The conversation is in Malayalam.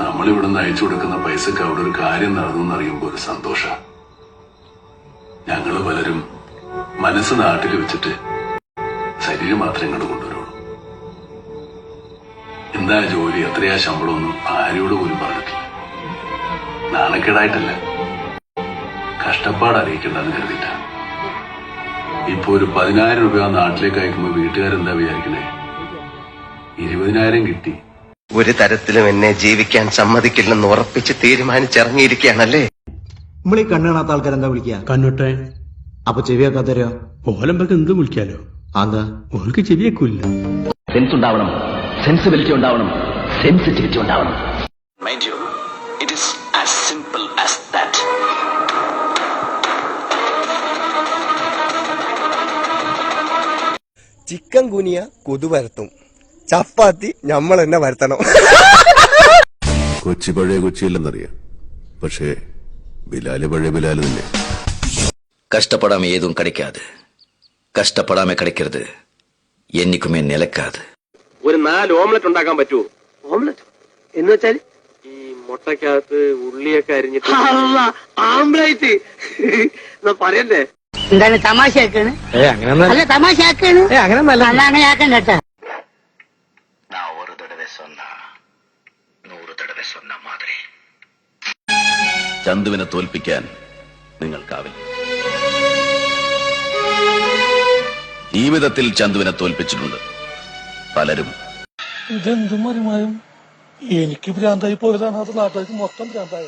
നമ്മളിവിടുന്ന് അയച്ചു കൊടുക്കുന്ന പൈസക്ക് അവിടെ ഒരു കാര്യം നടന്നെന്നറിയുമ്പോൾ ഒരു സന്തോഷ. ഞങ്ങള് പലരും മനസ്സ് നാട്ടിൽ വെച്ചിട്ട് ശരീരം മാത്രം ഇങ്ങോട്ട് കൊണ്ടുവരുള്ളൂ. എന്താ ജോലി, എത്രയാ ശമ്പളമൊന്നും ആരോട് പോലും പറഞ്ഞിട്ടില്ല. നാണക്കേടായിട്ടല്ല, കഷ്ടപ്പാട് അറിയിക്കണ്ടെന്ന് കരുതിയിട്ട. ഇപ്പൊ ഒരു 10,000 രൂപ നാട്ടിലേക്ക് അയക്കുമ്പോ വീട്ടുകാരെന്താ വിചാരിക്കണേ? 20,000 കിട്ടി. ഒരു തരത്തിലും എന്നെ ജീവിക്കാൻ സമ്മതിക്കില്ലെന്ന് ഉറപ്പിച്ച് തീരുമാനിച്ചിറങ്ങിയിരിക്കുകയാണല്ലേ. നമ്മളീ കണ്ണു കാണാത്ത ആൾക്കാരെന്താ വിളിക്കുക? കണ്ണോട്ടെ. അപ്പൊ ചെവിയാക്കാത്തരോ? ഓലമ്പക്ക് എന്ത് വിളിക്കാലോ? എന്താ ഓൾക്ക് ചെവിയേക്കൂല്ല. സെൻസ് ഉണ്ടാവണം, സെൻസിബിലിറ്റി ഉണ്ടാവണം, സെൻസിറ്റിവിറ്റി ഉണ്ടാവണം. Mind you, it is as simple as that. ചിക്കൻ കുനിയ കൊതു വരത്തും, ചപ്പാത്തി നമ്മൾ തന്നെ വരുത്തണം. കൊച്ചി പഴയ കൊച്ചിയല്ലെന്നറിയാം, പക്ഷേ ബിലാല് പഴയ ബിലാല് തന്നെ. കഷ്ടപ്പെടാമേ ഏതും கிடைக்காது, കഷ്ടപ്പെടാമേ கிடைக்கிறது എന്നിക്കുമേ നിലക്കാതെ. ഒരു 4 ഓംലെറ്റ് ഉണ്ടാക്കാൻ പറ്റുമോ? ഓംലെറ്റ് എന്ന് വെച്ചാൽ ഈ മുട്ടക്കകത്ത് ഉള്ളിയൊക്കെ അരിഞ്ഞിട്ട് ആംബ്ലേറ്റ് പറയല്ലേ? എന്താണ് തമാശയാക്കാണ്? അല്ല തമാശയാക്കാണ്, അങ്ങനെ ആക്കാൻ കേട്ടാ. நான் ஒரு தடவை சொன்னா 100 தடவை சொன்ன மாதிரி. ചന്തുവിനെ തോൽപ്പിക്കാൻ നിങ്ങൾക്കാവില്ല. ജീവിതത്തിൽ ചന്തുവിനെ തോൽപ്പിച്ചിട്ടുണ്ട് പലരും. ഇതെന്തും മറിമായും എനിക്ക് ഭ്രാന്തായി പോയതാണ്, അത് നാട്ടുകാർക്ക് മൊത്തം ഭ്രാന്തായ.